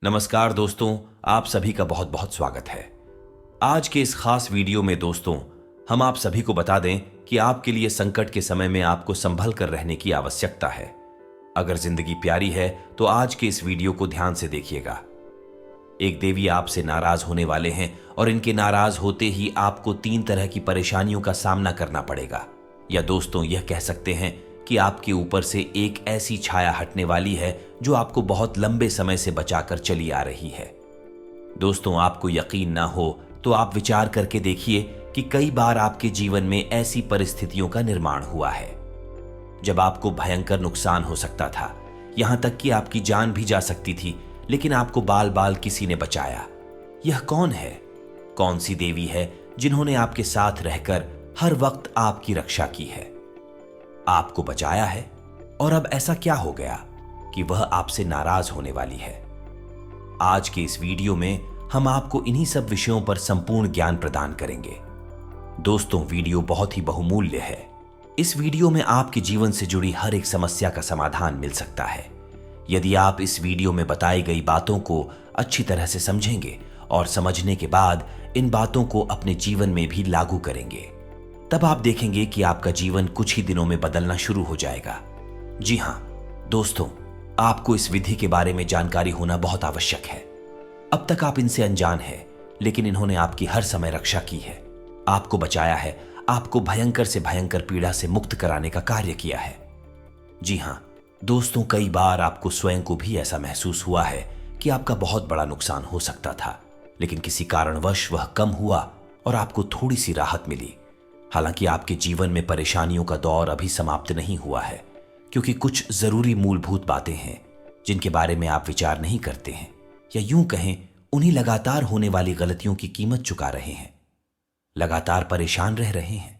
नमस्कार दोस्तों, आप सभी का बहुत बहुत स्वागत है। आज के इस खास वीडियो में दोस्तों हम आप सभी को बता दें कि आपके लिए संकट के समय में आपको संभल कर रहने की आवश्यकता है। अगर जिंदगी प्यारी है तो आज के इस वीडियो को ध्यान से देखिएगा। एक देवी आपसे नाराज होने वाले हैं और इनके नाराज होते ही आपको 3 तरह की परेशानियों का सामना करना पड़ेगा, या दोस्तों यह कह सकते हैं कि आपके ऊपर से एक ऐसी छाया हटने वाली है जो आपको बहुत लंबे समय से बचाकर चली आ रही है। दोस्तों, आपको यकीन ना हो तो आप विचार करके देखिए कि कई बार आपके जीवन में ऐसी परिस्थितियों का निर्माण हुआ है जब आपको भयंकर नुकसान हो सकता था, यहां तक कि आपकी जान भी जा सकती थी, लेकिन आपको बाल बाल किसी ने बचाया। यह कौन है? कौन सी देवी है जिन्होंने आपके साथ रहकर हर वक्त आपकी रक्षा की है, आपको बचाया है? और अब ऐसा क्या हो गया कि वह आपसे नाराज होने वाली है? आज के इस वीडियो में हम आपको इन्हीं सब विषयों पर संपूर्ण ज्ञान प्रदान करेंगे। दोस्तों, वीडियो बहुत ही बहुमूल्य है। इस वीडियो में आपके जीवन से जुड़ी हर एक समस्या का समाधान मिल सकता है यदि आप इस वीडियो में बताई गई बातों को अच्छी तरह से समझेंगे और समझने के बाद इन बातों को अपने जीवन में भी लागू करेंगे। तब आप देखेंगे कि आपका जीवन कुछ ही दिनों में बदलना शुरू हो जाएगा। जी हां दोस्तों, आपको इस विधि के बारे में जानकारी होना बहुत आवश्यक है। अब तक आप इनसे अनजान हैं, लेकिन इन्होंने आपकी हर समय रक्षा की है, आपको बचाया है, आपको भयंकर से भयंकर पीड़ा से मुक्त कराने का कार्य किया है। जी हां दोस्तों, कई बार आपको स्वयं को भी ऐसा महसूस हुआ है कि आपका बहुत बड़ा नुकसान हो सकता था, लेकिन किसी कारणवश वह कम हुआ और आपको थोड़ी सी राहत मिली। हालांकि आपके जीवन में परेशानियों का दौर अभी समाप्त नहीं हुआ है, क्योंकि कुछ जरूरी मूलभूत बातें हैं जिनके बारे में आप विचार नहीं करते हैं, या यूं कहें उन्हीं लगातार होने वाली गलतियों की कीमत चुका रहे हैं, लगातार परेशान रह रहे हैं।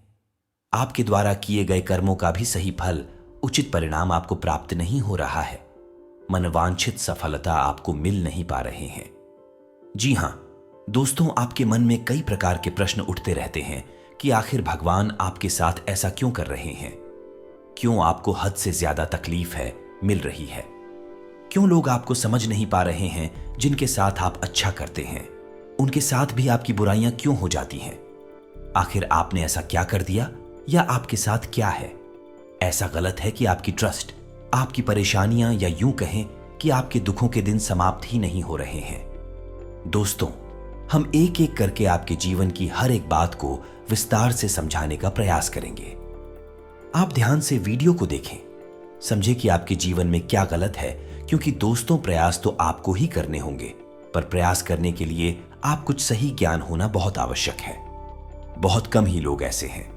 आपके द्वारा किए गए कर्मों का भी सही फल, उचित परिणाम आपको प्राप्त नहीं हो रहा है, मनवांछित सफलता आपको मिल नहीं पा रहे हैं। जी हां दोस्तों, आपके मन में कई प्रकार के प्रश्न उठते रहते हैं कि आखिर भगवान आपके साथ ऐसा क्यों कर रहे हैं? क्यों आपको हद से ज्यादा तकलीफ मिल रही है? क्यों लोग आपको समझ नहीं पा रहे हैं? जिनके साथ आप अच्छा करते हैं उनके साथ भी आपकी बुराइयां क्यों हो जाती हैं? आखिर आपने ऐसा क्या कर दिया, या आपके साथ क्या है ऐसा गलत है कि आपकी ट्रस्ट, आपकी परेशानियां, या यूं कहें कि आपके दुखों के दिन समाप्त ही नहीं हो रहे हैं? दोस्तों, हम एक एक करके आपके जीवन की हर एक बात को विस्तार से समझाने का प्रयास करेंगे। आप ध्यान से वीडियो को देखें, समझें कि आपके जीवन में क्या गलत है, क्योंकि दोस्तों प्रयास तो आपको ही करने होंगे, पर प्रयास करने के लिए आप कुछ सही ज्ञान होना बहुत आवश्यक है। बहुत कम ही लोग ऐसे हैं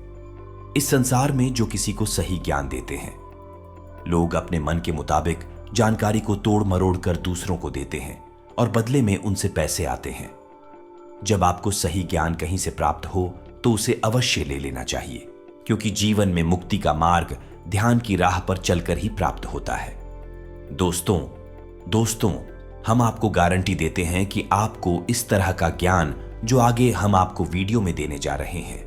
इस संसार में जो किसी को सही ज्ञान देते हैं। लोग अपने मन के मुताबिक जानकारी को तोड़ मरोड़ कर दूसरों को देते हैं और बदले में उनसे पैसे आते हैं। जब आपको सही ज्ञान कहीं से प्राप्त हो तो उसे अवश्य ले लेना चाहिए, क्योंकि जीवन में मुक्ति का मार्ग ध्यान की राह पर चलकर ही प्राप्त होता है। दोस्तों, हम आपको गारंटी देते हैं कि आपको इस तरह का ज्ञान जो आगे हम आपको वीडियो में देने जा रहे हैं,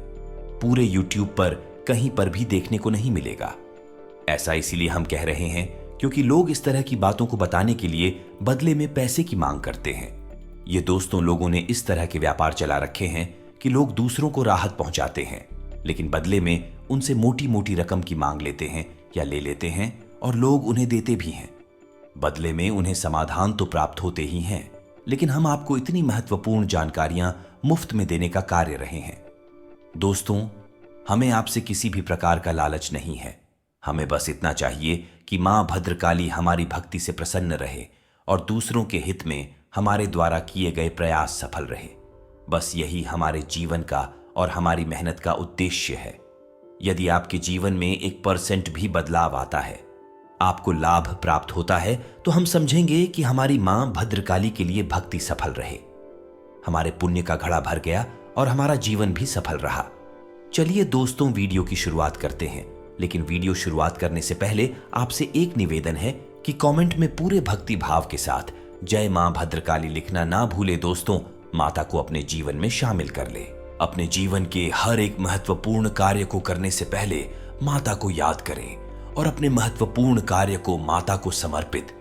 पूरे YouTube पर कहीं पर भी देखने को नहीं मिलेगा। ऐसा इसीलिए हम कह रहे हैं क्योंकि लोग इस तरह की बातों को बताने के लिए बदले में पैसे की मांग करते हैं। ये दोस्तों, लोगों ने इस तरह के व्यापार चला रखे हैं कि लोग दूसरों को राहत पहुंचाते हैं, लेकिन बदले में उनसे मोटी मोटी रकम की मांग लेते हैं या ले लेते हैं, और लोग उन्हें देते भी हैं। बदले में उन्हें समाधान तो प्राप्त होते ही हैं, लेकिन हम आपको इतनी महत्वपूर्ण जानकारियां मुफ्त में देने का कार्य रहे हैं। दोस्तों, हमें आपसे किसी भी प्रकार का लालच नहीं है। हमें बस इतना चाहिए कि मां भद्रकाली हमारी भक्ति से प्रसन्न रहे और दूसरों के हित में हमारे द्वारा किए गए प्रयास सफल रहे। बस यही हमारे जीवन का और हमारी मेहनत का उद्देश्य है। यदि आपके जीवन में 1% भी बदलाव आता है, आपको लाभ प्राप्त होता है, तो हम समझेंगे कि हमारी मां भद्रकाली के लिए भक्ति सफल रहे, हमारे पुण्य का घड़ा भर गया और हमारा जीवन भी सफल रहा। चलिए दोस्तों, वीडियो की शुरुआत करते हैं, लेकिन वीडियो शुरुआत करने से पहले आपसे एक निवेदन है कि कमेंट में पूरे भक्ति भाव के साथ जय मां भद्रकाली लिखना ना भूले। दोस्तों, माता को अपने जीवन में शामिल कर ले। अपने जीवन के हर एक महत्वपूर्ण कार्य को करने से पहले माता को याद करें और अपने महत्वपूर्ण कार्य को माता को समर्पित।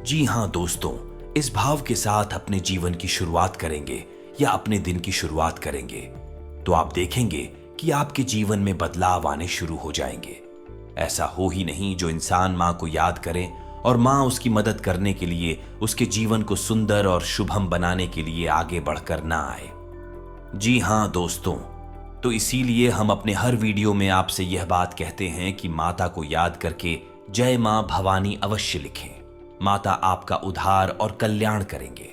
जी हां दोस्तों, इस भाव के साथ अपने जीवन की शुरुआत करेंगे या अपने दिन की शुरुआत करेंगे तो आप देखेंगे कि आपके जीवन में बदलाव आने शुरू हो जाएंगे। ऐसा हो ही नहीं जो इंसान मां को याद करे और मां उसकी मदद करने के लिए, उसके जीवन को सुंदर और शुभम बनाने के लिए आगे बढ़कर ना आए। जी हां दोस्तों, तो इसीलिए हम अपने हर वीडियो में आपसे यह बात कहते हैं कि माता को याद करके जय मां भवानी अवश्य लिखें। माता आपका उद्धार और कल्याण करेंगे।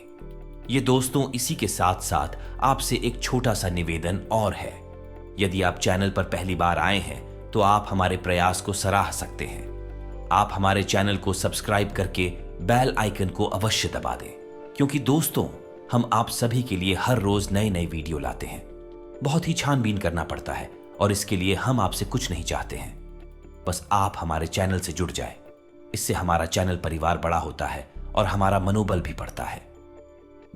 ये दोस्तों, इसी के साथ साथ आपसे एक छोटा सा निवेदन और है। यदि आप चैनल पर पहली बार आए हैं तो आप हमारे प्रयास को सराह सकते हैं। आप हमारे चैनल को सब्सक्राइब करके बेल आइकन को अवश्य दबा दें, क्योंकि दोस्तों हम आप सभी के लिए हर रोज नए नए वीडियो लाते हैं। बहुत ही छानबीन करना पड़ता है और इसके लिए हम आपसे कुछ नहीं चाहते हैं, बस आप हमारे चैनल से जुड़ जाए। इससे हमारा चैनल परिवार बड़ा होता है और हमारा मनोबल भी बढ़ता है।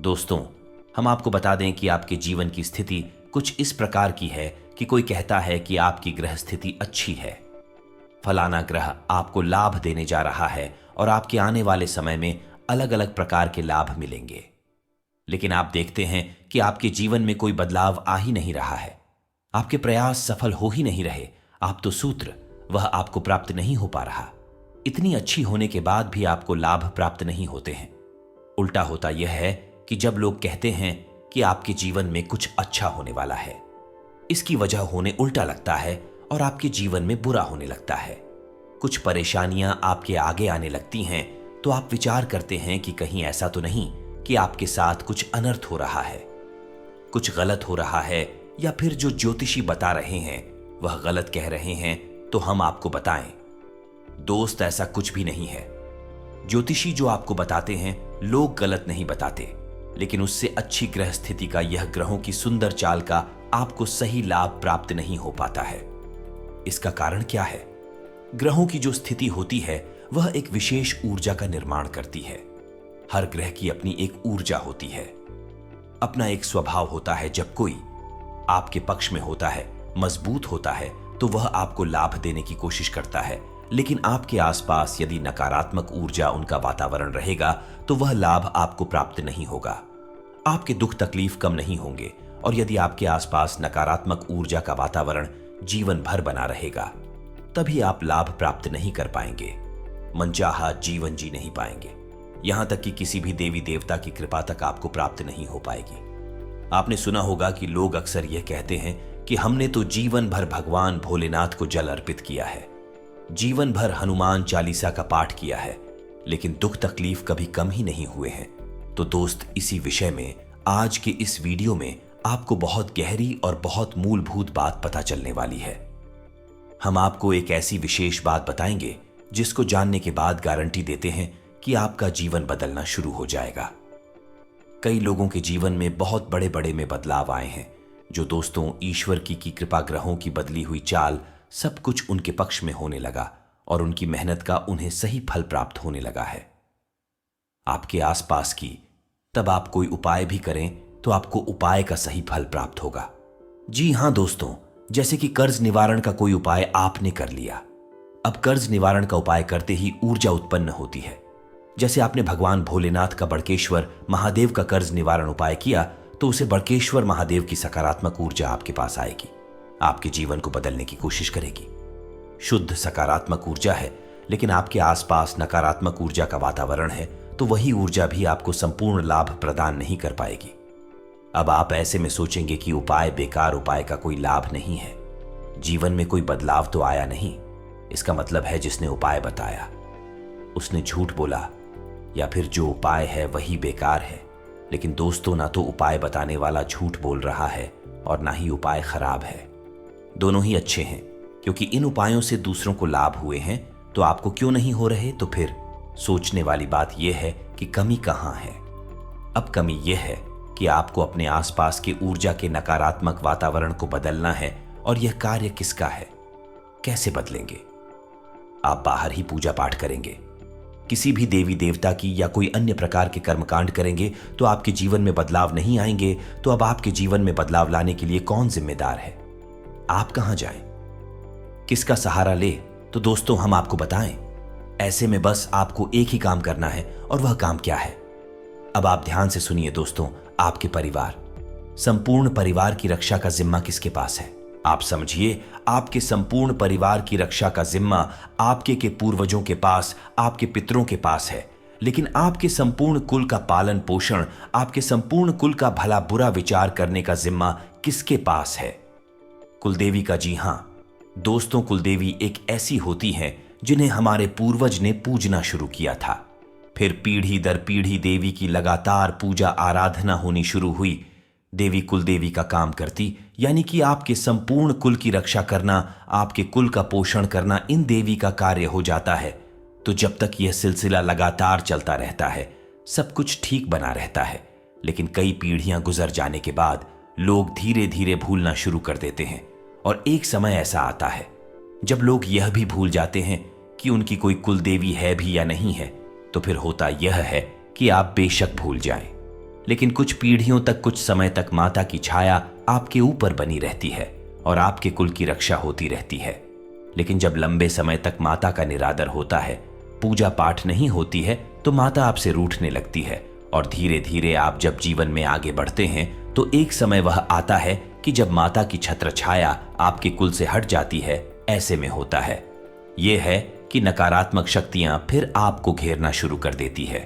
दोस्तों, हम आपको बता दें कि आपके जीवन की स्थिति कुछ इस प्रकार की है कि कोई कहता है कि आपकी ग्रह स्थिति अच्छी है, फलाना ग्रह आपको लाभ देने जा रहा है और आपके आने वाले समय में अलग अलग प्रकार के लाभ मिलेंगे। लेकिन आप देखते हैं कि आपके जीवन में कोई बदलाव आ ही नहीं रहा है, आपके प्रयास सफल हो ही नहीं रहे। आप तो सूत्र वह आपको प्राप्त नहीं हो पा रहा। इतनी अच्छी होने के बाद भी आपको लाभ प्राप्त नहीं होते हैं। उल्टा होता यह है कि जब लोग कहते हैं कि आपके जीवन में कुछ अच्छा होने वाला है, इसकी वजह होने उल्टा लगता है और आपके जीवन में बुरा होने लगता है। कुछ परेशानियां आपके आगे आने लगती हैं तो आप विचार करते हैं कि कहीं ऐसा तो नहीं कि आपके साथ कुछ अनर्थ हो रहा है, कुछ गलत हो रहा है, या फिर जो ज्योतिषी बता रहे हैं वह गलत कह रहे हैं। तो हम आपको बताएं दोस्त, ऐसा कुछ भी नहीं है। ज्योतिषी जो आपको बताते हैं लोग गलत नहीं बताते, लेकिन उससे अच्छी ग्रह स्थिति का, यह ग्रहों की सुंदर चाल का आपको सही लाभ प्राप्त नहीं हो पाता है। इसका कारण क्या है? ग्रहों की जो स्थिति होती है वह एक विशेष ऊर्जा का निर्माण करती है। हर ग्रह की अपनी एक ऊर्जा होती है, अपना एक स्वभाव होता है। जब कोई आपके पक्ष में होता है, मजबूत होता है, तो वह आपको लाभ देने की कोशिश करता है। लेकिन आपके आसपास यदि नकारात्मक ऊर्जा, उनका वातावरण रहेगा तो वह लाभ आपको प्राप्त नहीं होगा। आपके दुख तकलीफ कम नहीं होंगे। और यदि आपके आसपास नकारात्मक ऊर्जा का वातावरण जीवन भर बना रहेगा, तभी आप लाभ प्राप्त नहीं कर पाएंगे, मनचाहा जीवन जी नहीं पाएंगे। यहां तक कि किसी भी देवी देवता की कृपा तक आपको प्राप्त नहीं हो पाएगी। आपने सुना होगा कि लोग अक्सर यह कहते हैं कि हमने तो जीवन भर भगवान भोलेनाथ को जल अर्पित किया है, जीवन भर हनुमान चालीसा का पाठ किया है, लेकिन दुख तकलीफ कभी कम ही नहीं हुए हैं। तो दोस्त, इसी विषय में आज के इस वीडियो में आपको बहुत गहरी और बहुत मूलभूत बात पता चलने वाली है। हम आपको एक ऐसी विशेष बात बताएंगे जिसको जानने के बाद गारंटी देते हैं कि आपका जीवन बदलना शुरू हो जाएगा। कई लोगों के जीवन में बहुत बड़े बड़े में बदलाव आए हैं, जो दोस्तों ईश्वर की कृपा, ग्रहों की बदली हुई चाल, सब कुछ उनके पक्ष में होने लगा और उनकी मेहनत का उन्हें सही फल प्राप्त होने लगा है। आपके आसपास की, तब आप कोई उपाय भी करें तो आपको उपाय का सही फल प्राप्त होगा। जी हां दोस्तों, जैसे कि कर्ज निवारण का कोई उपाय आपने कर लिया, अब कर्ज निवारण का उपाय करते ही ऊर्जा उत्पन्न होती है। जैसे आपने भगवान भोलेनाथ का, बड़केश्वर महादेव का कर्ज निवारण उपाय किया तो उसे बड़केश्वर महादेव की सकारात्मक ऊर्जा आपके पास आएगी, आपके जीवन को बदलने की कोशिश करेगी। शुद्ध सकारात्मक ऊर्जा है, लेकिन आपके आसपास नकारात्मक ऊर्जा का वातावरण है तो वही ऊर्जा भी आपको संपूर्ण लाभ प्रदान नहीं कर पाएगी। अब आप ऐसे में सोचेंगे कि उपाय बेकार, उपाय का कोई लाभ नहीं है, जीवन में कोई बदलाव तो आया नहीं। इसका मतलब है जिसने उपाय बताया उसने झूठ बोला, या फिर जो उपाय है वही बेकार है। लेकिन दोस्तों, ना तो उपाय बताने वाला झूठ बोल रहा है और ना ही उपाय खराब है। दोनों ही अच्छे हैं, क्योंकि इन उपायों से दूसरों को लाभ हुए हैं तो आपको क्यों नहीं हो रहे। तो फिर सोचने वाली बात यह है कि कमी कहां है। अब कमी यह है कि आपको अपने आसपास के ऊर्जा के नकारात्मक वातावरण को बदलना है। और यह कार्य किसका है, कैसे बदलेंगे? आप बाहर ही पूजा पाठ करेंगे, किसी भी देवी देवता की या कोई अन्य प्रकार के कर्मकांड करेंगे तो आपके जीवन में बदलाव नहीं आएंगे। तो अब आपके जीवन में बदलाव लाने के लिए कौन जिम्मेदार है? आप कहां जाएं, किसका सहारा ले? तो दोस्तों, हम आपको बताएं। ऐसे में बस आपको एक ही काम करना है, और वह काम क्या है? अब आप ध्यान से सुनिए दोस्तों, आपके परिवार, संपूर्ण परिवार की रक्षा का जिम्मा किसके पास है? आप समझिए, आपके संपूर्ण परिवार की रक्षा का जिम्मा आपके के पूर्वजों के पास, आपके पितरों के पास है। लेकिन आपके संपूर्ण कुल का पालन पोषण, आपके संपूर्ण कुल का भला बुरा विचार करने का जिम्मा किसके पास है? कुलदेवी का। जी हां दोस्तों, कुलदेवी एक ऐसी होती हैं जिन्हें हमारे पूर्वज ने पूजना शुरू किया था। फिर पीढ़ी दर पीढ़ी देवी की लगातार पूजा आराधना होनी शुरू हुई। देवी कुलदेवी का काम करती, यानी कि आपके संपूर्ण कुल की रक्षा करना, आपके कुल का पोषण करना इन देवी का कार्य हो जाता है। तो जब तक यह सिलसिला लगातार चलता रहता है, सब कुछ ठीक बना रहता है। लेकिन कई पीढ़ियां गुजर जाने के बाद लोग धीरे धीरे भूलना शुरू कर देते हैं, और एक समय ऐसा आता है जब लोग यह भी भूल जाते हैं कि उनकी कोई कुलदेवी है भी या नहीं है। तो फिर होता यह है कि आप बेशक भूल जाएं, लेकिन कुछ पीढ़ियों तक, कुछ समय तक माता की छाया आपके ऊपर बनी रहती है और आपके कुल की रक्षा होती रहती है। लेकिन जब लंबे समय तक माता का निरादर होता है, पूजा पाठ नहीं होती है, तो माता आपसे रूठने लगती है। और धीरे धीरे आप जब जीवन में आगे बढ़ते हैं तो एक समय वह आता है कि जब माता की छत्र छाया आपके कुल से हट जाती है। ऐसे में होता है यह है कि नकारात्मक शक्तियां फिर आपको घेरना शुरू कर देती है।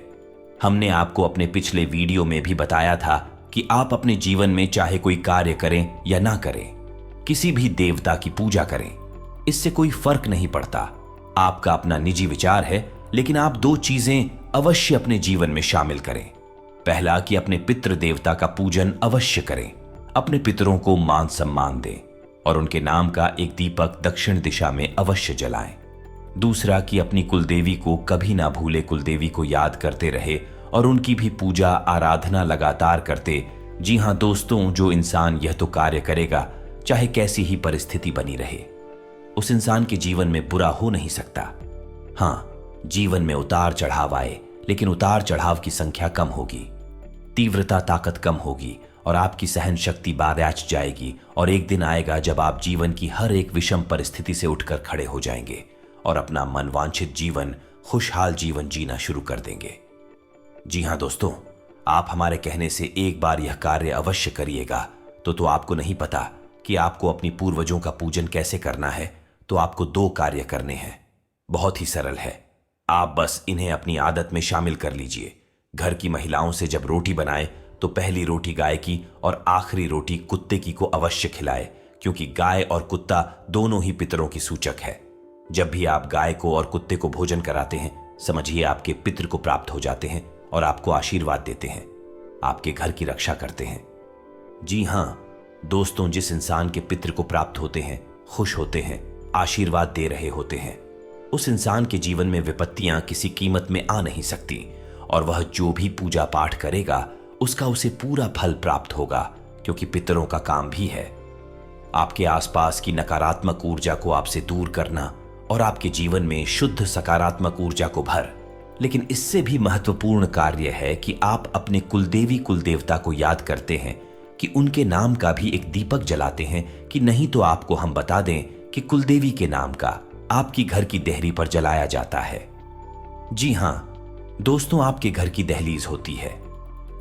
हमने आपको अपने पिछले वीडियो में भी बताया था कि आप अपने जीवन में चाहे कोई कार्य करें या ना करें, किसी भी देवता की पूजा करें, इससे कोई फर्क नहीं पड़ता। आपका अपना निजी विचार है, लेकिन आप दो चीजें अवश्य अपने जीवन में शामिल करें। पहला कि अपने पितृ देवता का पूजन अवश्य करें, अपने पितरों को मान सम्मान दें और उनके नाम का एक दीपक दक्षिण दिशा में अवश्य जलाएं। दूसरा कि अपनी कुलदेवी को कभी ना भूले, कुलदेवी को याद करते रहे और उनकी भी पूजा आराधना लगातार करते। जी हां दोस्तों, जो इंसान यह तो कार्य करेगा, चाहे कैसी ही परिस्थिति बनी रहे, उस इंसान के जीवन में बुरा हो नहीं सकता। हां, जीवन में उतार चढ़ाव आए, लेकिन उतार चढ़ाव की संख्या कम होगी, तीव्रता ताकत कम होगी और आपकी सहन शक्ति बाराच जाएगी। और एक दिन आएगा जब आप जीवन की हर एक विषम परिस्थिति से उठकर खड़े हो जाएंगे और अपना मनवांछित जीवन, खुशहाल जीवन जीना शुरू कर देंगे। जी हां दोस्तों, आप हमारे कहने से एक बार यह कार्य अवश्य करिएगा। तो आपको नहीं पता कि आपको अपनी पूर्वजों का पूजन कैसे करना है? तो आपको दो कार्य करने हैं, बहुत ही सरल है। आप बस इन्हें अपनी आदत में शामिल कर लीजिए। घर की महिलाओं से जब रोटी बनाए तो पहली रोटी गाय की और आखिरी रोटी कुत्ते की को अवश्य खिलाए, क्योंकि गाय और कुत्ता दोनों ही पितरों की सूचक है। जब भी आप गाय को और कुत्ते को भोजन कराते हैं, समझिए आपके पितृ को प्राप्त हो जाते हैं और आपको आशीर्वाद देते हैं, आपके घर की रक्षा करते हैं। जी हां दोस्तों, जिस इंसान के पितृ को प्राप्त होते हैं, खुश होते हैं, आशीर्वाद दे रहे होते हैं, उस इंसान के जीवन में विपत्तियां किसी कीमत में आ नहीं सकती और वह जो भी पूजा पाठ करेगा उसका उसे पूरा फल प्राप्त होगा, क्योंकि पितरों का काम भी है आपके आसपास की नकारात्मक ऊर्जा को आपसे दूर करना और आपके जीवन में शुद्ध सकारात्मक ऊर्जा को भर। लेकिन इससे भी महत्वपूर्ण कार्य है कि आप अपने कुलदेवी कुलदेवता को याद करते हैं, कि उनके नाम का भी एक दीपक जलाते हैं, कि नहीं तो आपको हम बता दें कि कुलदेवी के नाम का आपकी घर की देहरी पर जलाया जाता है। जी हां दोस्तों, आपके घर की दहलीज होती है,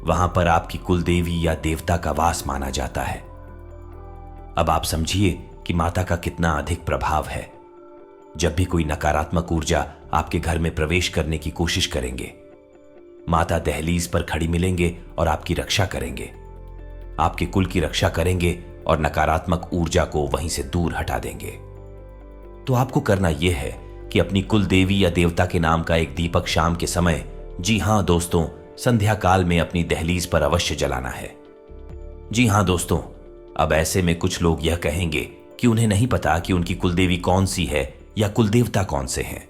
वहां पर आपकी कुलदेवी या देवता का वास माना जाता है। अब आप समझिए कि माता का कितना अधिक प्रभाव है। जब भी कोई नकारात्मक ऊर्जा आपके घर में प्रवेश करने की कोशिश करेंगे, माता दहलीज पर खड़ी मिलेंगे और आपकी रक्षा करेंगे, आपके कुल की रक्षा करेंगे और नकारात्मक ऊर्जा को वहीं से दूर हटा देंगे। तो आपको करना यह है कि अपनी कुल देवी या देवता के नाम का एक दीपक शाम के समय, जी हां दोस्तों, संध्या काल में अपनी दहलीज पर अवश्य जलाना है। जी हां दोस्तों, अब ऐसे में कुछ लोग यह कहेंगे कि उन्हें नहीं पता कि उनकी कुलदेवी कौन सी है या कुलदेवता कौन से हैं।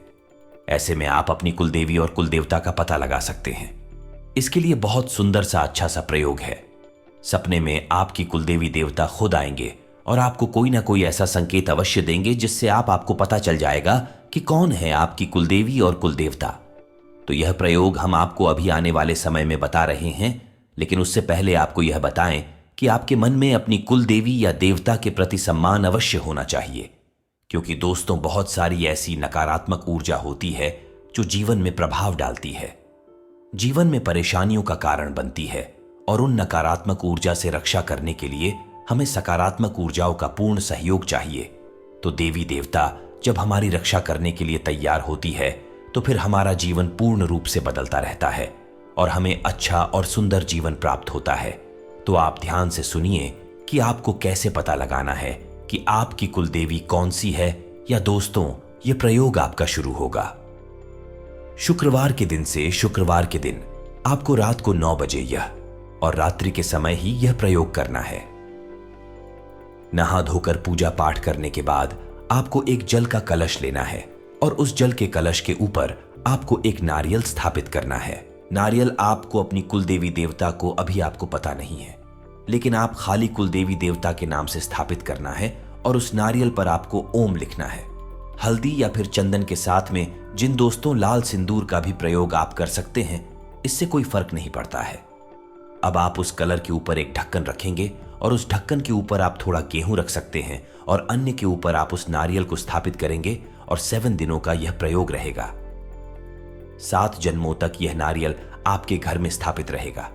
ऐसे में आप अपनी कुलदेवी और कुलदेवता का पता लगा सकते हैं। इसके लिए बहुत सुंदर सा अच्छा सा प्रयोग है। सपने में आपकी कुलदेवी देवता खुद आएंगे और आपको कोई ना कोई ऐसा संकेत अवश्य देंगे जिससे आपको पता चल जाएगा कि कौन है आपकी कुलदेवी और कुलदेवता। तो यह प्रयोग हम आपको अभी आने वाले समय में बता रहे हैं, लेकिन उससे पहले आपको यह बताएं कि आपके मन में अपनी कुलदेवी या देवता के प्रति सम्मान अवश्य होना चाहिए, क्योंकि दोस्तों बहुत सारी ऐसी नकारात्मक ऊर्जा होती है जो जीवन में प्रभाव डालती है। जीवन में परेशानियों का कारण बनती है और उन नकारात्मक ऊर्जा से रक्षा करने के लिए हमें सकारात्मक ऊर्जाओं का पूर्ण सहयोग चाहिए। तो देवी देवता जब हमारी रक्षा करने के लिए तैयार होती है तो फिर हमारा जीवन पूर्ण रूप से बदलता रहता है और हमें अच्छा और सुंदर जीवन प्राप्त होता है। तो आप ध्यान से सुनिए कि आपको कैसे पता लगाना है कि आपकी कुलदेवी कौन सी है। या दोस्तों, यह प्रयोग आपका शुरू होगा शुक्रवार के दिन से। शुक्रवार के दिन आपको रात को 9 बजे यह और रात्रि के समय ही यह प्रयोग करना है। नहा धोकर पूजा पाठ करने के बाद आपको एक जल का कलश लेना है और उस जल के कलश के ऊपर आपको एक नारियल स्थापित करना है। नारियल आपको अपनी कुलदेवी देवता को अभी आपको पता नहीं है, लेकिन आप खाली कुलदेवी देवता के नाम से स्थापित करना है और उस नारियल पर आपको ओम लिखना है। हल्दी या फिर चंदन के साथ में जिन दोस्तों लाल सिंदूर का भी प्रयोग आप कर सकते हैं, इससे कोई फर्क नहीं पड़ता है। अब आप उस कलर के ऊपर एक ढक्कन रखेंगे और उस ढक्कन के ऊपर आप थोड़ा गेहूं रख सकते हैं और अन्य के ऊपर आप उस नारियल को स्थापित करेंगे और 7 दिनों का यह प्रयोग रहेगा। 7 जन्मों तक यह नारियल आपके घर में स्थापित रहेगा।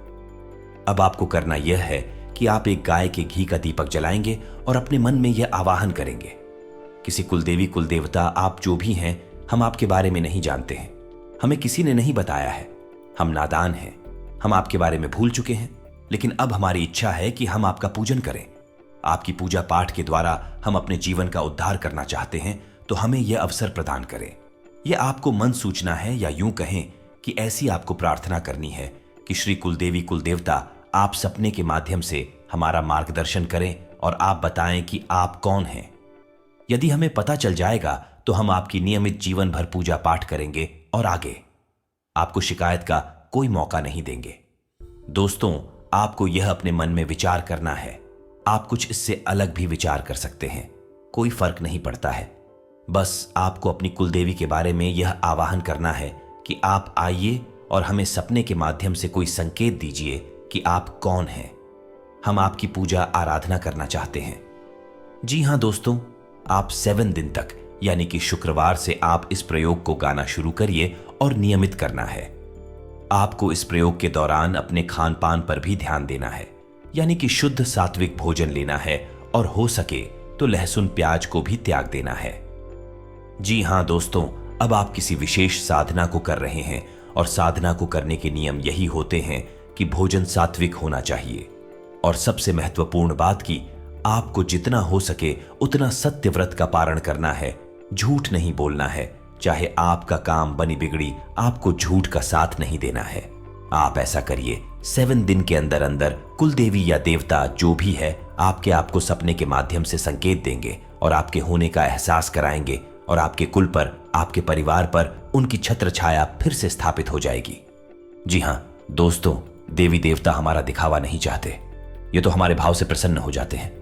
अब आपको करना यह है कि आप एक गाय के घी का दीपक जलाएंगे और अपने मन में यह आवाहन करेंगे, किसी कुलदेवी कुलदेवता आप जो भी हैं, हम आपके बारे में नहीं जानते हैं, हमें किसी ने नहीं बताया है, हम नादान हैं, हम आपके बारे में भूल चुके हैं, लेकिन अब हमारी इच्छा है कि हम आपका पूजन करें। आपकी पूजा पाठ के द्वारा हम अपने जीवन का उद्धार करना चाहते हैं, तो हमें यह अवसर प्रदान करें। यह आपको मन सूचना है, या यूं कहें कि ऐसी आपको प्रार्थना करनी है कि श्री कुलदेवी कुलदेवता आप सपने के माध्यम से हमारा मार्गदर्शन करें और आप बताएं कि आप कौन हैं। यदि हमें पता चल जाएगा तो हम आपकी नियमित जीवन भर पूजा पाठ करेंगे और आगे आपको शिकायत का कोई मौका नहीं देंगे। दोस्तों, आपको यह अपने मन में विचार करना है। आप कुछ इससे अलग भी विचार कर सकते हैं, कोई फर्क नहीं पड़ता है। बस आपको अपनी कुलदेवी के बारे में यह आवाहन करना है कि आप आइए और हमें सपने के माध्यम से कोई संकेत दीजिए कि आप कौन हैं। हम आपकी पूजा आराधना करना चाहते हैं। जी हां दोस्तों, आप 7 दिन तक यानी कि शुक्रवार से आप इस प्रयोग को गाना शुरू करिए और नियमित करना है। आपको इस प्रयोग के दौरान अपने खान पान पर भी ध्यान देना है, यानी कि शुद्ध सात्विक भोजन लेना है और हो सके तो लहसुन प्याज को भी त्याग देना है। जी हां दोस्तों, अब आप किसी विशेष साधना को कर रहे हैं और साधना को करने के नियम यही होते हैं कि भोजन सात्विक होना चाहिए और सबसे महत्वपूर्ण बात कि आपको जितना हो सके उतना सत्य व्रत का पारण करना है, झूठ नहीं बोलना है। चाहे आपका काम बनी बिगड़ी, आपको झूठ का साथ नहीं देना है। आप ऐसा करिए। 7 दिन के अंदर अंदर कुलदेवी या देवता जो भी है आपको सपने के माध्यम से संकेत देंगे और आपके होने का एहसास कराएंगे और आपके कुल पर, आपके परिवार पर उनकी छत्र छाया फिर से स्थापित हो जाएगी। जी हां दोस्तों, देवी देवता हमारा दिखावा नहीं चाहते, ये तो हमारे भाव से प्रसन्न हो जाते हैं।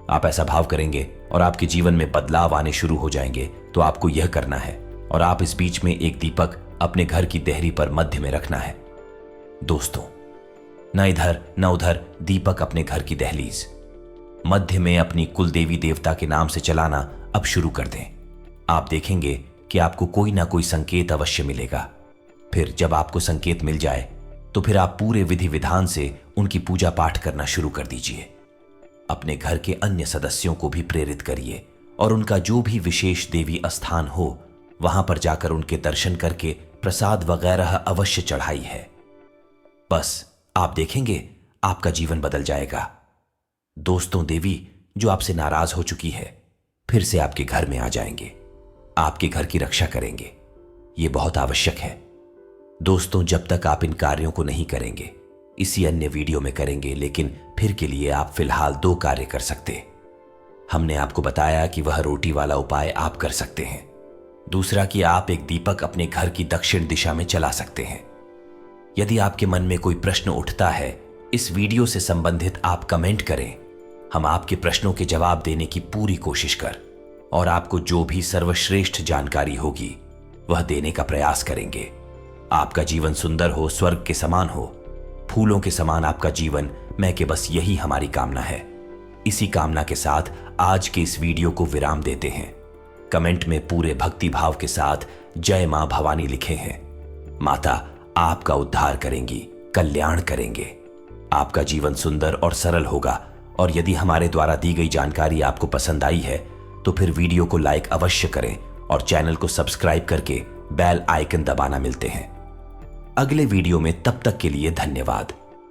आप ऐसा भाव करेंगे और आपके जीवन में बदलाव आने शुरू हो जाएंगे। तो आपको यह करना है और आप इस बीच में एक दीपक अपने घर की देहरी पर मध्य में रखना है। दोस्तों, न इधर न उधर, दीपक अपने घर की दहलीज मध्य में अपनी कुलदेवी देवता के नाम से चलाना अब शुरू कर दें। आप देखेंगे कि आपको कोई ना कोई संकेत अवश्य मिलेगा। फिर जब आपको संकेत मिल जाए तो फिर आप पूरे विधि विधान से उनकी पूजा पाठ करना शुरू कर दीजिए। अपने घर के अन्य सदस्यों को भी प्रेरित करिए और उनका जो भी विशेष देवी स्थान हो वहां पर जाकर उनके दर्शन करके प्रसाद वगैरह अवश्य चढ़ाई है। बस आप देखेंगे आपका जीवन बदल जाएगा। दोस्तों, देवी जो आपसे नाराज हो चुकी है फिर से आपके घर में आ जाएंगे, आपके घर की रक्षा करेंगे। यह बहुत आवश्यक है। दोस्तों, जब तक आप इन कार्यों को नहीं करेंगे, इसी अन्य वीडियो में करेंगे, लेकिन फिर के लिए आप फिलहाल 2 कार्य कर सकते। हमने आपको बताया कि वह रोटी वाला उपाय आप कर सकते हैं। दूसरा कि आप एक दीपक अपने घर की दक्षिण दिशा में जला सकते हैं। यदि आपके मन में कोई प्रश्न उठता है, इस वीडियो से संबंधित आप कमेंट करें। हम आपके प्रश्नों के जवाब देने की पूरी कोशिश कर और आपको जो भी सर्वश्रेष्ठ जानकारी होगी वह देने का प्रयास करेंगे। आपका जीवन सुंदर हो, स्वर्ग के समान हो, फूलों के समान आपका जीवन मैं के बस यही हमारी कामना है। इसी कामना के साथ आज के इस वीडियो को विराम देते हैं। कमेंट में पूरे भक्ति भाव के साथ जय मां भवानी लिखे हैं। माता आपका उद्धार करेंगी, कल्याण करेंगे। आपका जीवन सुंदर और सरल होगा। और यदि हमारे द्वारा दी गई जानकारी आपको पसंद आई है तो फिर वीडियो को लाइक अवश्य करें और चैनल को सब्सक्राइब करके बेल आइकन दबाना। मिलते हैं अगले वीडियो में, तब तक के लिए धन्यवाद।